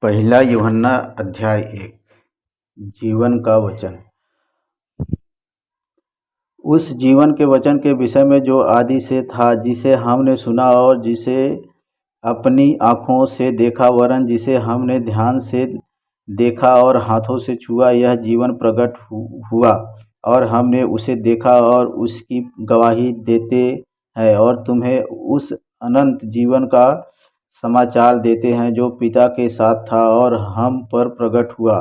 पहला यूहन्ना अध्याय 1। जीवन का वचन। उस जीवन के वचन के विषय में जो आदि से था, जिसे हमने सुना और जिसे अपनी आँखों से देखा, वरन जिसे हमने ध्यान से देखा और हाथों से छुआ, यह जीवन प्रकट हुआ और हमने उसे देखा और उसकी गवाही देते हैं और तुम्हें उस अनंत जीवन का समाचार देते हैं जो पिता के साथ था और हम पर प्रकट हुआ।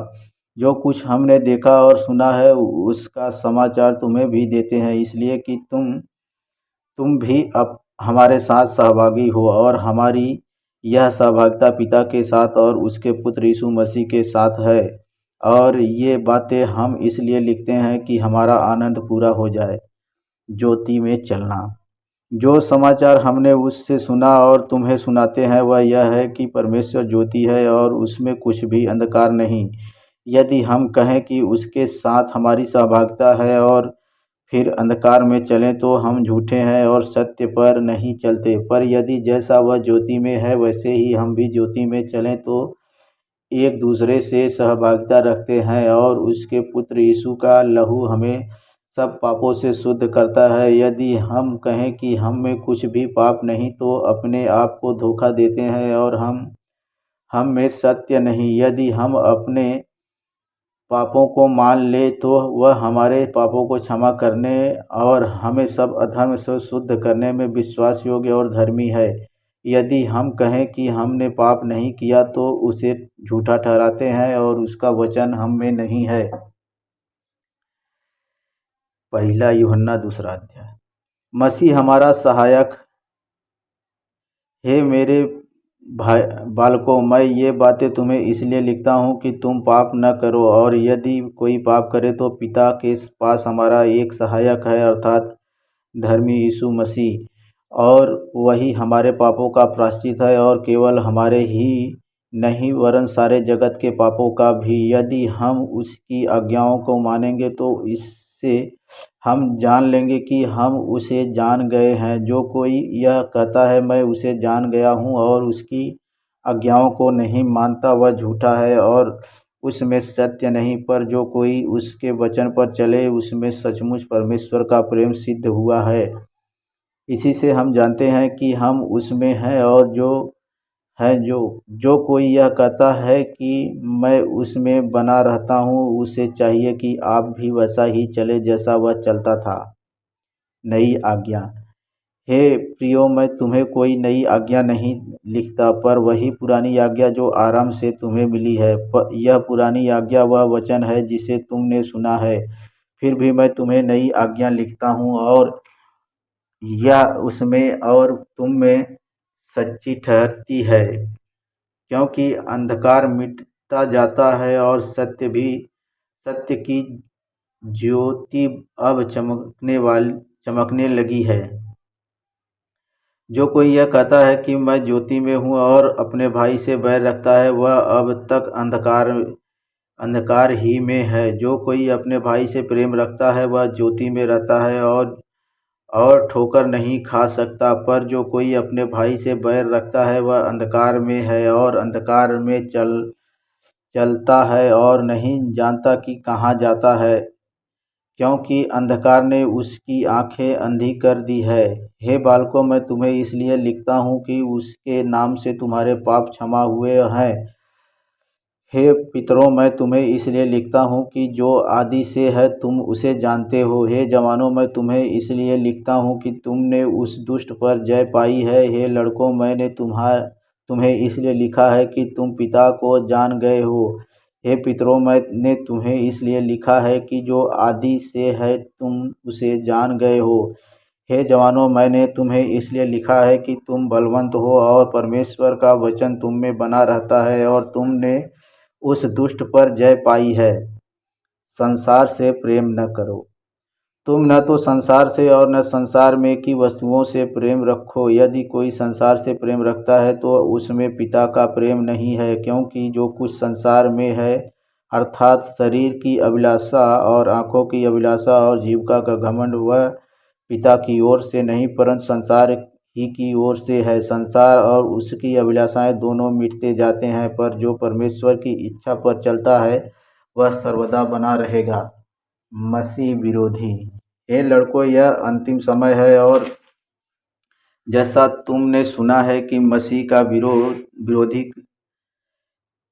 जो कुछ हमने देखा और सुना है उसका समाचार तुम्हें भी देते हैं, इसलिए कि तुम भी अब हमारे साथ सहभागी हो और हमारी यह सहभागिता पिता के साथ और उसके पुत्र यीशु मसीह के साथ है। और ये बातें हम इसलिए लिखते हैं कि हमारा आनंद पूरा हो जाए। ज्योति में चलना। जो समाचार हमने उससे सुना और तुम्हें सुनाते हैं वह यह है कि परमेश्वर ज्योति है और उसमें कुछ भी अंधकार नहीं। यदि हम कहें कि उसके साथ हमारी सहभागिता है और फिर अंधकार में चलें तो हम झूठे हैं और सत्य पर नहीं चलते। पर यदि जैसा वह ज्योति में है वैसे ही हम भी ज्योति में चलें तो एक दूसरे से सहभागिता रखते हैं और उसके पुत्र यीशु का लहू हमें सब पापों से शुद्ध करता है। यदि हम कहें कि हम में कुछ भी पाप नहीं तो अपने आप को धोखा देते हैं और हम में सत्य नहीं। यदि हम अपने पापों को मान ले तो वह हमारे पापों को क्षमा करने और हमें सब अधर्म से शुद्ध करने में विश्वास योग्य और धर्मी है। यदि हम कहें कि हमने पाप नहीं किया तो उसे झूठा ठहराते हैं और उसका वचन हम में नहीं है। पहला यूहन्ना दूसरा अध्याय। मसीह हमारा सहायक। हे मेरे भाई बालकों, मैं ये बातें तुम्हें इसलिए लिखता हूँ कि तुम पाप न करो, और यदि कोई पाप करे तो पिता के पास हमारा एक सहायक है, अर्थात धर्मी यीशु मसीह, और वही हमारे पापों का प्रायश्चित है, और केवल हमारे ही नहीं वरन सारे जगत के पापों का भी। यदि हम उसकी आज्ञाओं को मानेंगे तो इससे हम जान लेंगे कि हम उसे जान गए हैं। जो कोई यह कहता है मैं उसे जान गया हूँ और उसकी आज्ञाओं को नहीं मानता वह झूठा है और उसमें सत्य नहीं। पर जो कोई उसके वचन पर चले उसमें सचमुच परमेश्वर का प्रेम सिद्ध हुआ है। इसी से हम जानते हैं कि हम उसमें हैं, और जो कोई यह कहता है कि मैं उसमें बना रहता हूँ उसे चाहिए कि आप भी वैसा ही चले जैसा वह चलता था। नई आज्ञा। हे प्रियो, मैं तुम्हें कोई नई आज्ञा नहीं लिखता, पर वही पुरानी आज्ञा जो आराम से तुम्हें मिली है। यह पुरानी आज्ञा वह वचन है जिसे तुमने सुना है। फिर भी मैं तुम्हें नई आज्ञा लिखता हूँ और यह उसमें और तुम में सच्ची ठहरती है, क्योंकि अंधकार मिटता जाता है और सत्य की ज्योति अब चमकने लगी है। जो कोई यह कहता है कि मैं ज्योति में हूँ और अपने भाई से बैर रखता है वह अब तक अंधकार ही में है। जो कोई अपने भाई से प्रेम रखता है वह ज्योति में रहता है और ठोकर नहीं खा सकता। पर जो कोई अपने भाई से बैर रखता है वह अंधकार में है और अंधकार में चलता है और नहीं जानता कि कहाँ जाता है, क्योंकि अंधकार ने उसकी आंखें अंधी कर दी है। हे बालकों, मैं तुम्हें इसलिए लिखता हूँ कि उसके नाम से तुम्हारे पाप क्षमा हुए हैं। हे पितरों, मैं तुम्हें इसलिए लिखता हूँ कि जो आदि से है तुम उसे जानते हो। हे जवानों, मैं तुम्हें इसलिए लिखता हूँ कि तुमने उस दुष्ट पर जय पाई है। हे लड़कों, मैंने तुम्हें इसलिए लिखा है कि तुम पिता को जान गए हो। हे पितरों, मैंने तुम्हें इसलिए लिखा है कि जो आदि से है तुम उसे जान गए हो। हे जवानों, मैंने तुम्हें इसलिए लिखा है कि तुम बलवंत हो और परमेश्वर का वचन तुम में बना रहता है और तुमने उस दुष्ट पर जय पाई है। संसार से प्रेम न करो। तुम न तो संसार से और न संसार में की वस्तुओं से प्रेम रखो। यदि कोई संसार से प्रेम रखता है तो उसमें पिता का प्रेम नहीं है, क्योंकि जो कुछ संसार में है, अर्थात शरीर की अभिलाषा और आँखों की अभिलाषा और जीविका का घमंड, वह पिता की ओर से नहीं परंतु संसार ही की ओर से है। संसार और उसकी अभिलाषाएं दोनों मिटते जाते हैं, पर जो परमेश्वर की इच्छा पर चलता है वह सर्वदा बना रहेगा। मसीह विरोधी। हे लड़कों, यह अंतिम समय है, और जैसा तुमने सुना है कि मसीह का विरोधी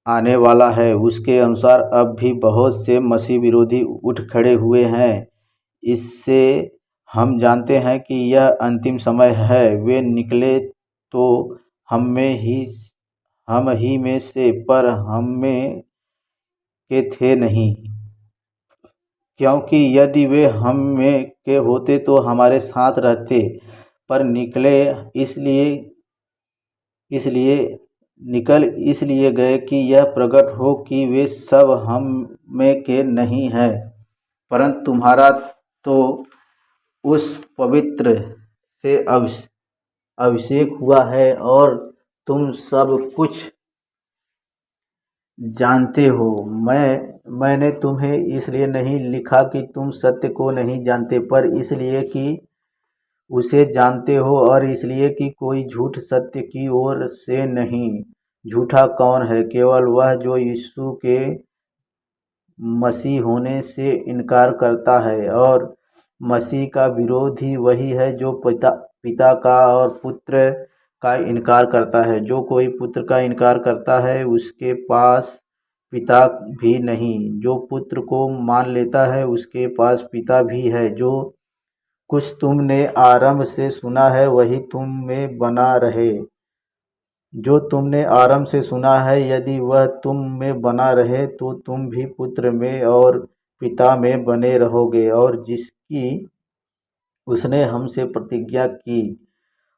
आने वाला है, उसके अनुसार अब भी बहुत से मसीह विरोधी उठ खड़े हुए हैं। इससे हम जानते हैं कि यह अंतिम समय है। वे निकले तो हम ही में से, पर हम में के थे नहीं, क्योंकि यदि वे हम में के होते तो हमारे साथ रहते। पर इसलिए निकल इसलिए गए कि यह प्रकट हो कि वे सब हम में के नहीं हैं, परंतु तुम्हारा तो उस पवित्र से अभिषेक हुआ है, और तुम सब कुछ जानते हो। मैंने तुम्हें इसलिए नहीं लिखा कि तुम सत्य को नहीं जानते, पर इसलिए कि उसे जानते हो, और इसलिए कि कोई झूठ सत्य की ओर से नहीं। झूठा कौन है? केवल वह जो यीशु के मसीह होने से इनकार करता है, और मसीह का विरोधी वही है जो पिता का और पुत्र का इनकार करता है। जो कोई पुत्र का इनकार करता है उसके पास पिता भी नहीं। जो पुत्र को मान लेता है उसके पास पिता भी है। जो कुछ तुमने आरंभ से सुना है वही तुम में बना रहे। जो तुमने आरंभ से सुना है, यदि वह तुम में बना रहे तो तुम भी पुत्र में और पिता में बने रहोगे। और जिसकी उसने हमसे प्रतिज्ञा की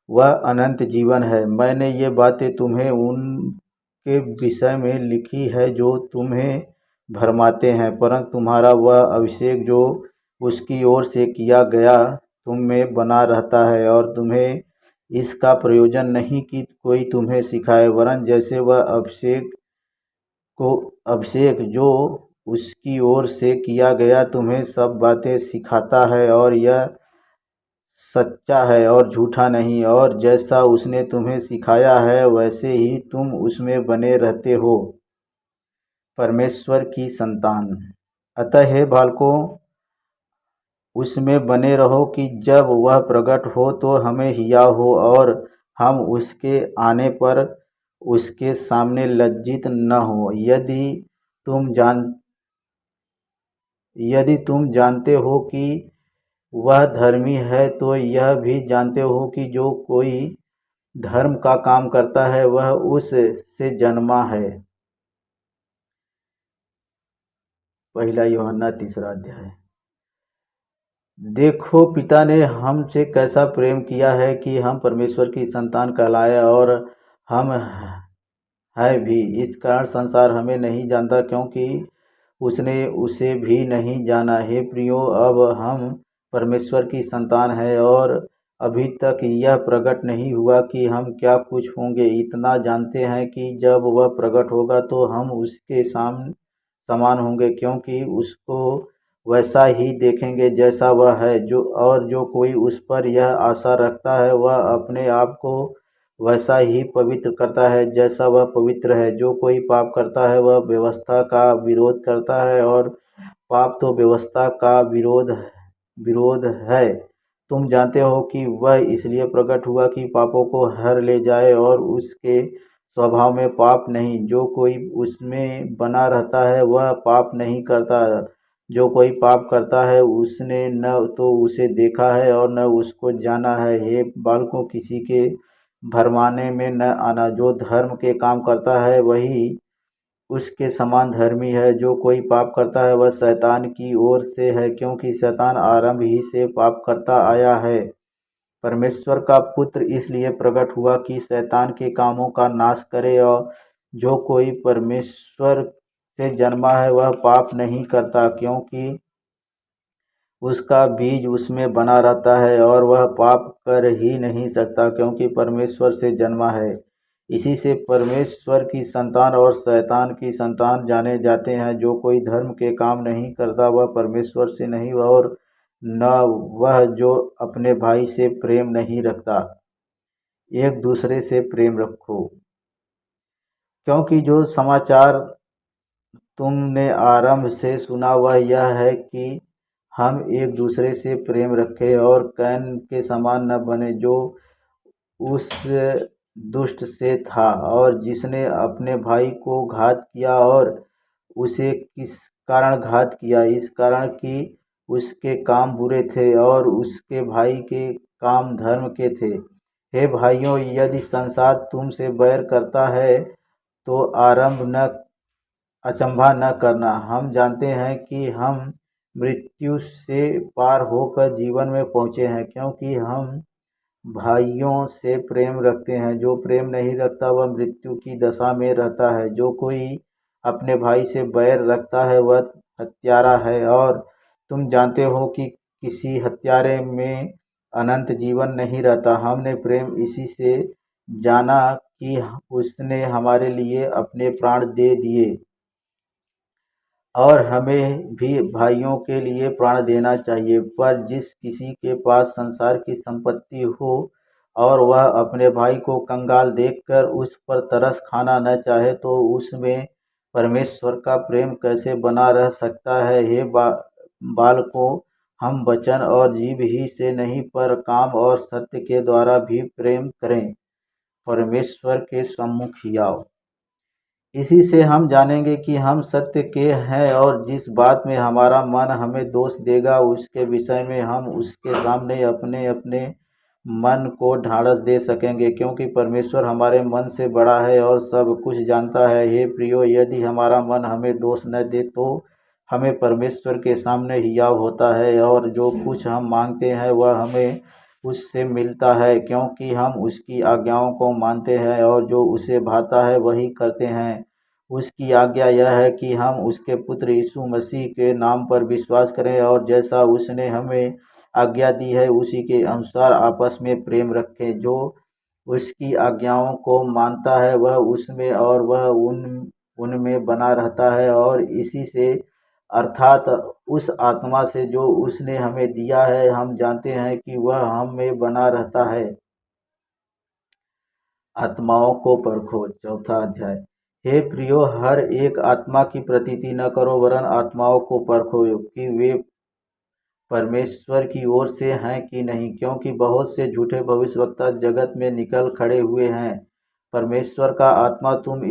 वह अनंत जीवन है। मैंने ये बातें तुम्हें उनके विषय में लिखी है जो तुम्हें भरमाते हैं, परंतु तुम्हारा वह अभिषेक जो उसकी ओर से किया गया तुम में बना रहता है। और तुम्हें इसका प्रयोजन नहीं कि कोई तुम्हें सिखाए, वरन जैसे वह अभिषेक जो उसकी ओर से किया गया तुम्हें सब बातें सिखाता है, और यह सच्चा है और झूठा नहीं। और जैसा उसने तुम्हें सिखाया है वैसे ही तुम उसमें बने रहते हो। परमेश्वर की संतान। अतः हे बालकों, उसमें बने रहो कि जब वह प्रकट हो तो हमें हियाव हो, और हम उसके आने पर उसके सामने लज्जित न हो। यदि तुम जानते हो कि वह धर्मी है, तो यह भी जानते हो कि जो कोई धर्म का काम करता है वह उस से जन्मा है। पहला यूहन्ना 3 अध्याय। देखो, पिता ने हमसे कैसा प्रेम किया है कि हम परमेश्वर की संतान कहलाए, और हम है भी। इस कारण संसार हमें नहीं जानता, क्योंकि उसने उसे भी नहीं जाना। हे प्रियो, अब हम परमेश्वर की संतान है, और अभी तक यह प्रकट नहीं हुआ कि हम क्या कुछ होंगे। इतना जानते हैं कि जब वह प्रकट होगा तो हम उसके समान होंगे, क्योंकि उसको वैसा ही देखेंगे जैसा वह है। जो कोई उस पर यह आशा रखता है वह अपने आप को वैसा ही पवित्र करता है जैसा वह पवित्र है। जो कोई पाप करता है वह व्यवस्था का विरोध करता है, और पाप तो व्यवस्था का विरोध है। तुम जानते हो कि वह इसलिए प्रकट हुआ कि पापों को हर ले जाए, और उसके स्वभाव में पाप नहीं। जो कोई उसमें बना रहता है वह पाप नहीं करता। जो कोई पाप करता है उसने न तो उसे देखा है और न उसको जाना है। हे बालकों, किसी के भरमाने में न आना। जो धर्म के काम करता है वही उसके समान धर्मी है। जो कोई पाप करता है वह शैतान की ओर से है, क्योंकि शैतान आरंभ ही से पाप करता आया है। परमेश्वर का पुत्र इसलिए प्रकट हुआ कि शैतान के कामों का नाश करे। और जो कोई परमेश्वर से जन्मा है वह पाप नहीं करता, क्योंकि उसका बीज उसमें बना रहता है, और वह पाप कर ही नहीं सकता, क्योंकि परमेश्वर से जन्मा है। इसी से परमेश्वर की संतान और शैतान की संतान जाने जाते हैं। जो कोई धर्म के काम नहीं करता वह परमेश्वर से नहीं, और न वह जो अपने भाई से प्रेम नहीं रखता। एक दूसरे से प्रेम रखो, क्योंकि जो समाचार तुमने आरंभ से सुना वह यह है कि हम एक दूसरे से प्रेम रखें और कैन के समान न बने जो उस दुष्ट से था और जिसने अपने भाई को घात किया। और उसे किस कारण घात किया? इस कारण कि उसके काम बुरे थे और उसके भाई के काम धर्म के थे। हे भाइयों, यदि संसार तुमसे बैर करता है तो अचंभा न करना। हम जानते हैं कि हम मृत्यु से पार होकर जीवन में पहुँचे हैं, क्योंकि हम भाइयों से प्रेम रखते हैं। जो प्रेम नहीं रखता वह मृत्यु की दशा में रहता है। जो कोई अपने भाई से बैर रखता है वह हत्यारा है, और तुम जानते हो कि किसी हत्यारे में अनंत जीवन नहीं रहता। हमने प्रेम इसी से जाना कि उसने हमारे लिए अपने प्राण दे दिए, और हमें भी भाइयों के लिए प्राण देना चाहिए। पर जिस किसी के पास संसार की संपत्ति हो और वह अपने भाई को कंगाल देखकर उस पर तरस खाना न चाहे, तो उसमें परमेश्वर का प्रेम कैसे बना रह सकता है? हे बालकों, हम वचन और जीभ ही से नहीं पर काम और सत्य के द्वारा भी प्रेम करें। परमेश्वर के सम्मुख आओ। इसी से हम जानेंगे कि हम सत्य के हैं, और जिस बात में हमारा मन हमें दोष देगा उसके विषय में हम उसके सामने अपने अपने मन को ढाढ़स दे सकेंगे, क्योंकि परमेश्वर हमारे मन से बड़ा है और सब कुछ जानता है। हे प्रियो, यदि हमारा मन हमें दोष न दे तो हमें परमेश्वर के सामने हियाव होता है, और जो कुछ हम मांगते हैं वह हमें उससे मिलता है, क्योंकि हम उसकी आज्ञाओं को मानते हैं और जो उसे भाता है वही करते हैं। उसकी आज्ञा यह है कि हम उसके पुत्र यीशु मसीह के नाम पर विश्वास करें और जैसा उसने हमें आज्ञा दी है उसी के अनुसार आपस में प्रेम रखें। जो उसकी आज्ञाओं को मानता है वह उसमें और वह उनमें बना रहता है, और इसी से अर्थात उस आत्मा से जो उसने हमें दिया है हम जानते हैं कि वह हम में बना रहता है। आत्माओं को परखो। चौथा अध्याय। हे प्रियो, हर एक आत्मा की प्रतीति न करो, वरन आत्माओं को परखो कि वे परमेश्वर की ओर से हैं कि नहीं, क्योंकि बहुत से झूठे भविष्यवक्ता जगत में निकल खड़े हुए हैं। परमेश्वर का आत्मा तुम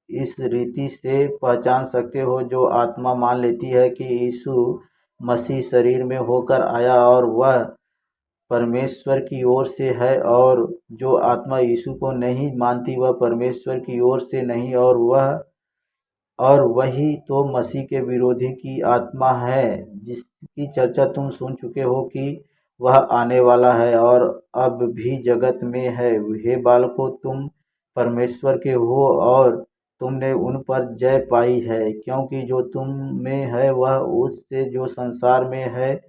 इस रीति से पहचान सकते हो। जो आत्मा मान लेती है कि यीशु मसीह शरीर में होकर आया और वह परमेश्वर की ओर से है, और जो आत्मा यीशु को नहीं मानती वह परमेश्वर की ओर से नहीं, और वही तो मसीह के विरोधी की आत्मा है, जिसकी चर्चा तुम सुन चुके हो कि वह आने वाला है और अब भी जगत में है। हे बालकों, तुम परमेश्वर के हो और तुमने उन पर जय पाई है, क्योंकि जो तुम में है वह उससे जो संसार में है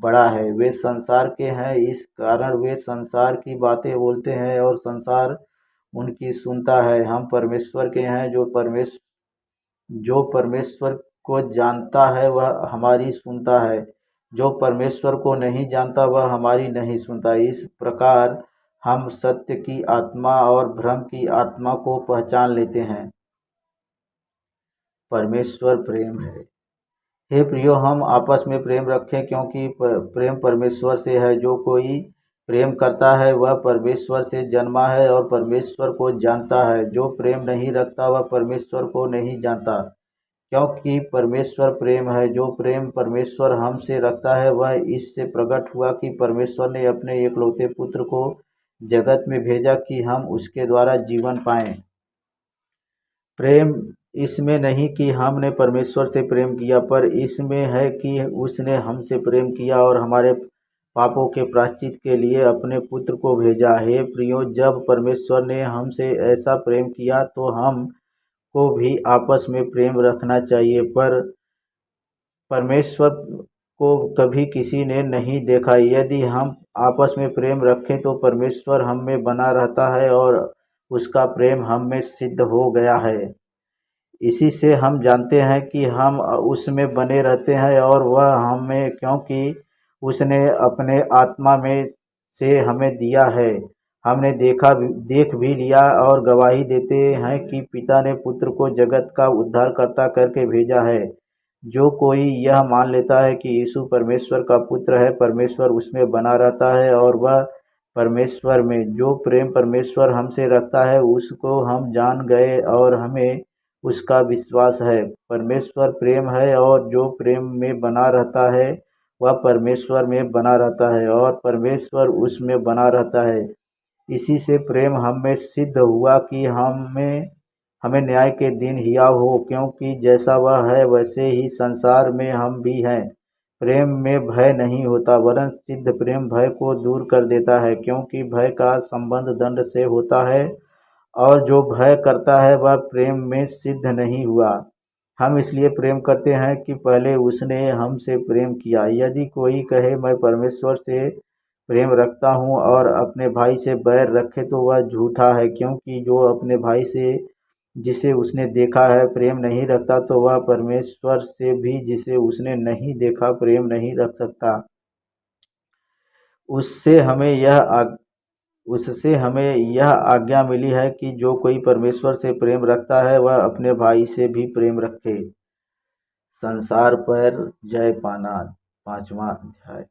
बड़ा है। वे संसार के हैं, इस कारण वे संसार की बातें बोलते हैं और संसार उनकी सुनता है। हम परमेश्वर के हैं, जो परमेश्वर को जानता है वह हमारी सुनता है, जो परमेश्वर को नहीं जानता वह हमारी नहीं सुनता। इस प्रकार हम सत्य की आत्मा और भ्रम की आत्मा को पहचान लेते हैं। परमेश्वर प्रेम है। हे प्रियो, हम आपस में प्रेम रखें, क्योंकि प्रेम परमेश्वर से है। जो कोई प्रेम करता है वह परमेश्वर से जन्मा है और परमेश्वर को जानता है। जो प्रेम नहीं रखता वह परमेश्वर को नहीं जानता, क्योंकि परमेश्वर प्रेम है। जो प्रेम परमेश्वर हमसे रखता है वह इससे प्रकट हुआ कि परमेश्वर ने अपने एकलौते पुत्र को जगत में भेजा कि हम उसके द्वारा जीवन पाएं। प्रेम इसमें नहीं कि हमने परमेश्वर से प्रेम किया, पर इसमें है कि उसने हमसे प्रेम किया और हमारे पापों के प्रायश्चित के लिए अपने पुत्र को भेजा। हे प्रियो, जब परमेश्वर ने हमसे ऐसा प्रेम किया तो हम को भी आपस में प्रेम रखना चाहिए। पर परमेश्वर को कभी किसी ने नहीं देखा। यदि हम आपस में प्रेम रखें तो परमेश्वर हम में बना रहता है और उसका प्रेम हम में सिद्ध हो गया है। इसी से हम जानते हैं कि हम उसमें बने रहते हैं और वह हमें, क्योंकि उसने अपने आत्मा में से हमें दिया है। हमने देख भी लिया और गवाही देते हैं कि पिता ने पुत्र को जगत का उद्धारकर्ता करके भेजा है। जो कोई यह मान लेता है कि यीशु परमेश्वर का पुत्र है, परमेश्वर उसमें बना रहता है और वह परमेश्वर में। जो प्रेम परमेश्वर हमसे रखता है उसको हम जान गए और हमें उसका विश्वास है। परमेश्वर प्रेम है और जो प्रेम में बना रहता है वह परमेश्वर में बना रहता है और परमेश्वर उसमें बना रहता है। इसी से प्रेम हम में सिद्ध हुआ कि हमें हमें न्याय के दिन हियाव हो, क्योंकि जैसा वह है वैसे ही संसार में हम भी हैं। प्रेम में भय नहीं होता, वरन सिद्ध प्रेम भय को दूर कर देता है, क्योंकि भय का संबंध दंड से होता है और जो भय करता है वह प्रेम में सिद्ध नहीं हुआ। हम इसलिए प्रेम करते हैं कि पहले उसने हमसे प्रेम किया। यदि कोई कहे मैं परमेश्वर से प्रेम रखता हूँ और अपने भाई से बैर रखे तो वह झूठा है, क्योंकि जो अपने भाई से जिसे उसने देखा है प्रेम नहीं रखता तो वह परमेश्वर से भी जिसे उसने नहीं देखा प्रेम नहीं रख सकता। उससे हमें यह आग उससे हमें यह आज्ञा मिली है कि जो कोई परमेश्वर से प्रेम रखता है वह अपने भाई से भी प्रेम रखे। संसार पर जय पाना। 5वां अध्याय।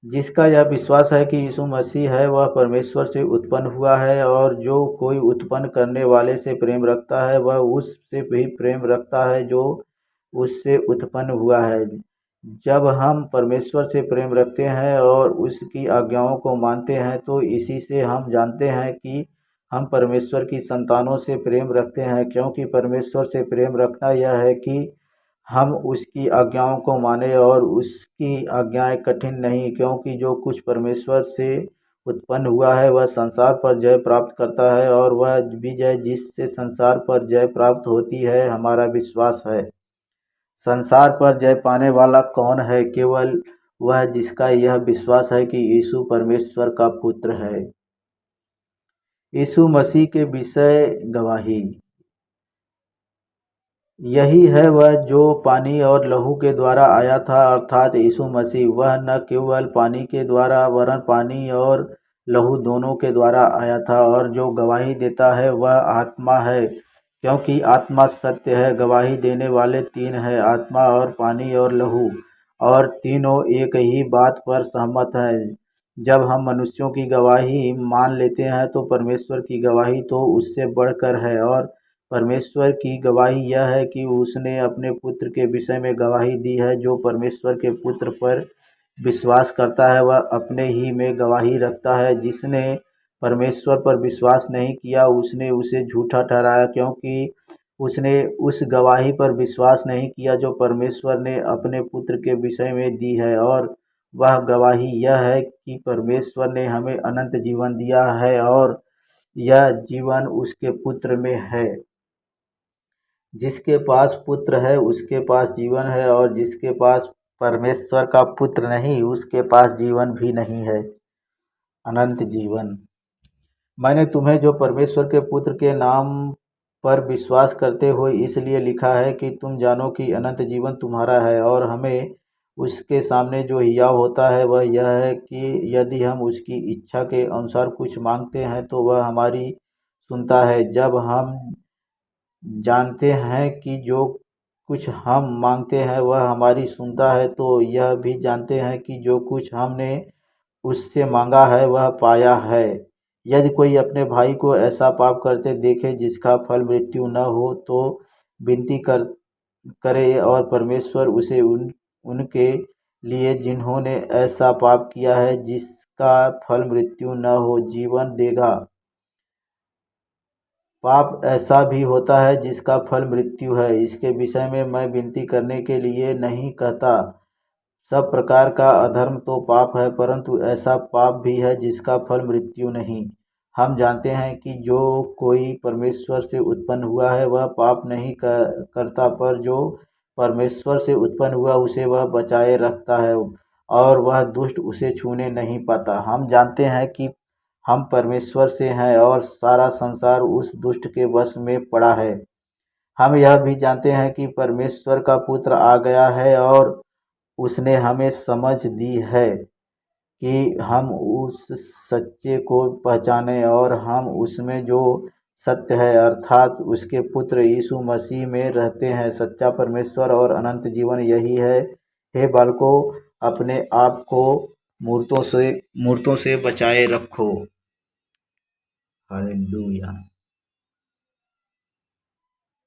जिसका यह विश्वास है कि यीशु मसीह है वह परमेश्वर से उत्पन्न हुआ है और जो कोई उत्पन्न करने वाले से प्रेम रखता है वह उससे भी प्रेम रखता है जो उससे उत्पन्न हुआ है। जब हम परमेश्वर से प्रेम रखते हैं और उसकी आज्ञाओं को मानते हैं तो इसी से हम जानते हैं कि हम परमेश्वर की संतानों से प्रेम रखते हैं, क्योंकि परमेश्वर से प्रेम रखना यह है कि हम उसकी आज्ञाओं को माने और उसकी आज्ञाएं कठिन नहीं, क्योंकि जो कुछ परमेश्वर से उत्पन्न हुआ है वह संसार पर जय प्राप्त करता है और वह विजय जिससे संसार पर जय प्राप्त होती है हमारा विश्वास है। संसार पर जय पाने वाला कौन है? केवल वह जिसका यह विश्वास है कि यीशु परमेश्वर का पुत्र है। यीशु मसीह के विषय गवाही। यही है वह जो पानी और लहू के द्वारा आया था, अर्थात यीशु मसीह। वह न केवल पानी के द्वारा वरन पानी और लहू दोनों के द्वारा आया था। और जो गवाही देता है वह आत्मा है, क्योंकि आत्मा सत्य है। गवाही देने वाले तीन हैं, आत्मा और पानी और लहू, और तीनों एक ही बात पर सहमत हैं। जब हम मनुष्यों की गवाही मान लेते हैं तो परमेश्वर की गवाही तो उससे बढ़कर है। और परमेश्वर की गवाही यह है कि उसने अपने पुत्र के विषय में गवाही दी है। जो परमेश्वर के पुत्र पर विश्वास करता है वह अपने ही में गवाही रखता है। जिसने परमेश्वर पर विश्वास नहीं किया उसने उसे झूठा ठहराया, क्योंकि उसने उस गवाही पर विश्वास नहीं किया जो परमेश्वर ने अपने पुत्र के विषय में दी है। और वह गवाही यह है कि परमेश्वर ने हमें अनंत जीवन दिया है और यह जीवन उसके पुत्र में है। जिसके पास पुत्र है उसके पास जीवन है, और जिसके पास परमेश्वर का पुत्र नहीं उसके पास जीवन भी नहीं है। अनंत जीवन। मैंने तुम्हें जो परमेश्वर के पुत्र के नाम पर विश्वास करते हो इसलिए लिखा है कि तुम जानो कि अनंत जीवन तुम्हारा है। और हमें उसके सामने जो हियाव होता है वह यह है कि यदि हम उसकी इच्छा के अनुसार कुछ मांगते हैं तो वह हमारी सुनता है। जब हम जानते हैं कि जो कुछ हम मांगते हैं वह हमारी सुनता है, तो यह भी जानते हैं कि जो कुछ हमने उससे मांगा है वह पाया है। यदि कोई अपने भाई को ऐसा पाप करते देखे जिसका फल मृत्यु न हो तो विनती करे, और परमेश्वर उसे उनके लिए जिन्होंने ऐसा पाप किया है जिसका फल मृत्यु न हो जीवन देगा। पाप ऐसा भी होता है जिसका फल मृत्यु है। इसके विषय में मैं विनती करने के लिए नहीं कहता। सब प्रकार का अधर्म तो पाप है, परंतु ऐसा पाप भी है जिसका फल मृत्यु नहीं। हम जानते हैं कि जो कोई परमेश्वर से उत्पन्न हुआ है वह पाप नहीं करता, पर जो परमेश्वर से उत्पन्न हुआ उसे वह बचाए रखता है और वह दुष्ट उसे छूने नहीं पाता। हम जानते हैं कि हम परमेश्वर से हैं और सारा संसार उस दुष्ट के वश में पड़ा है। हम यह भी जानते हैं कि परमेश्वर का पुत्र आ गया है और उसने हमें समझ दी है कि हम उस सच्चे को पहचानें और हम उसमें जो सत्य है अर्थात उसके पुत्र यीशु मसीह में रहते हैं। सच्चा परमेश्वर और अनंत जीवन यही है। हे बालकों, अपने आप को मूर्तों से बचाए रखो। हालेलुया।